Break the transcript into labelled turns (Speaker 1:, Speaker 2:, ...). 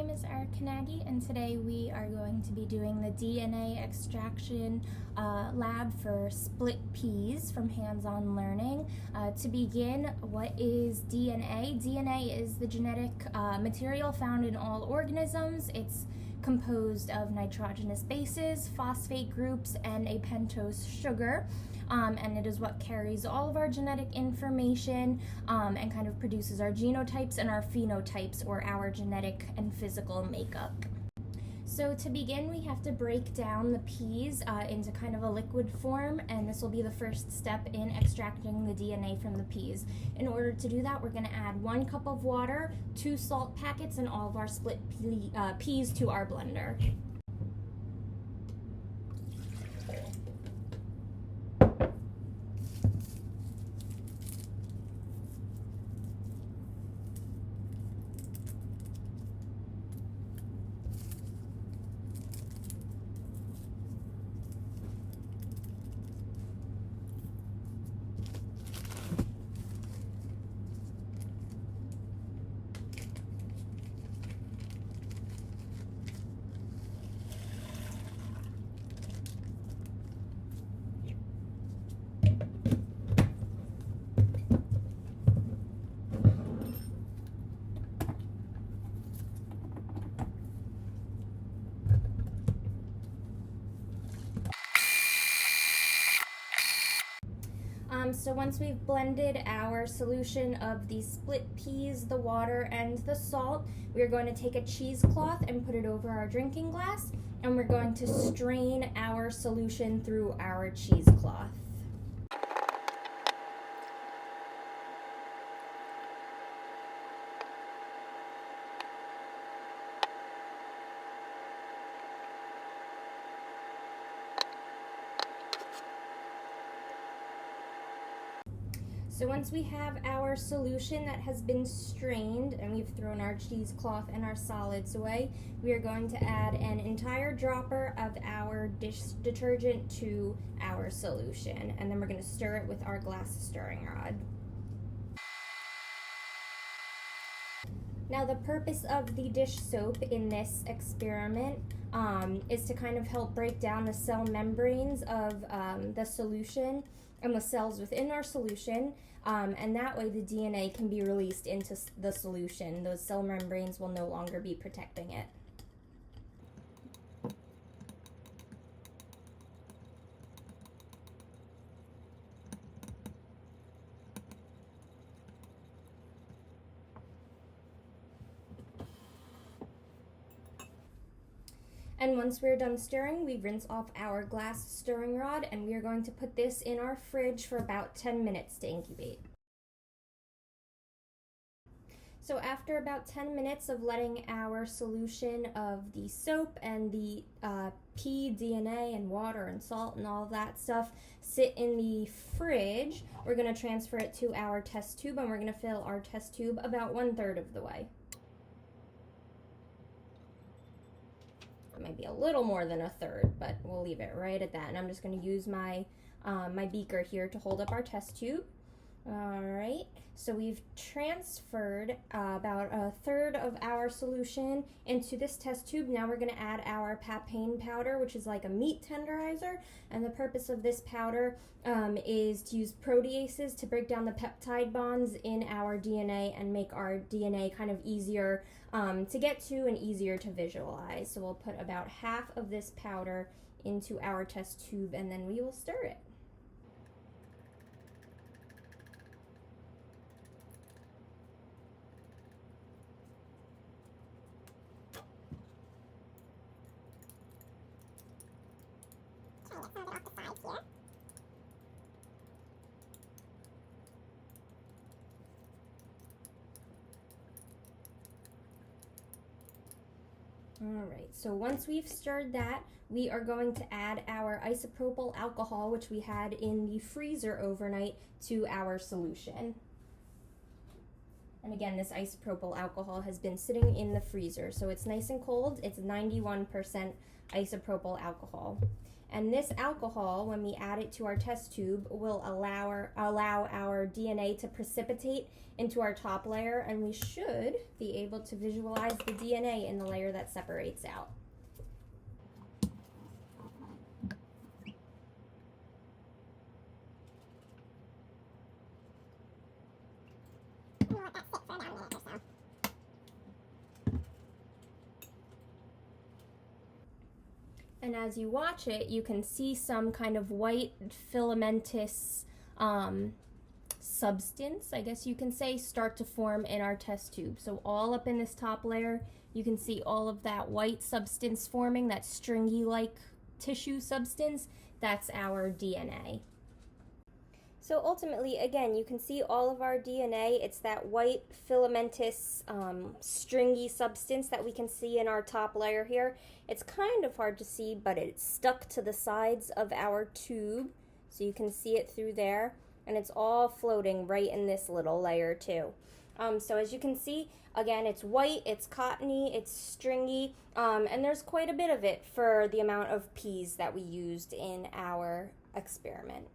Speaker 1: name is Erica Nagy, and today we are going to be doing the DNA extraction lab for split peas from hands-on learning. To begin, what is DNA? DNA is the genetic material found in all organisms. It's composed of nitrogenous bases, phosphate groups, and a pentose sugar. And it is what carries all of our genetic information and kind of produces our genotypes and our phenotypes, or our genetic and physical makeup. So to begin, we have to break down the peas into kind of a liquid form, and this will be the first step in extracting the DNA from the peas. In order to do that, we're going to add 1 cup of water, 2 salt packets, and all of our split peas to our blender. So once we've blended our solution of the split peas, the water, and the salt, we're going to take a cheesecloth and put it over our drinking glass, and we're going to strain our solution through our cheesecloth. So once we have our solution that has been strained and we've thrown our cheesecloth and our solids away, we are going to add an entire dropper of our dish detergent to our solution, and then we're going to stir it with our glass stirring rod. Now, the purpose of the dish soap in this experiment is to kind of help break down the cell membranes of the solution and the cells within our solution, and that way the DNA can be released into the solution. Those cell membranes will no longer be protecting it. And once we're done stirring, we rinse off our glass stirring rod, and we are going to put this in our fridge for about 10 minutes to incubate. So after about 10 minutes of letting our solution of the soap and the pea DNA and water and salt and all of that stuff sit in the fridge, we're going to transfer it to our test tube, and we're going to fill our test tube about 1/3 of the way. It might be a little more than 1/3, but we'll leave it right at that. And I'm just going to use my my beaker here to hold up our test tube. All right, so we've transferred about 1/3 of our solution into this test tube. Now we're going to add our papain powder, which is like a meat tenderizer. And the purpose of this powder is to use proteases to break down the peptide bonds in our DNA and make our DNA kind of easier to get to and easier to visualize. So we'll put about half of this powder into our test tube, and then we will stir it. Alright, so once we've stirred that, we are going to add our isopropyl alcohol, which we had in the freezer overnight, to our solution. And again, this isopropyl alcohol has been sitting in the freezer, so it's nice and cold. It's 91% isopropyl alcohol. And this alcohol, when we add it to our test tube, will allow our DNA to precipitate into our top layer, and we should be able to visualize the DNA in the layer that separates out. And as you watch it, you can see some kind of white filamentous substance, I guess you can say, start to form in our test tube. So all up in this top layer, you can see all of that white substance forming, that stringy-like tissue substance. That's our DNA. So ultimately, again, you can see all of our DNA. It's that white filamentous stringy substance that we can see in our top layer here. It's kind of hard to see, but it's stuck to the sides of our tube, so you can see it through there, and it's all floating right in this little layer too. So as you can see, again, it's white, it's cottony, it's stringy, and there's quite a bit of it for the amount of peas that we used in our experiment.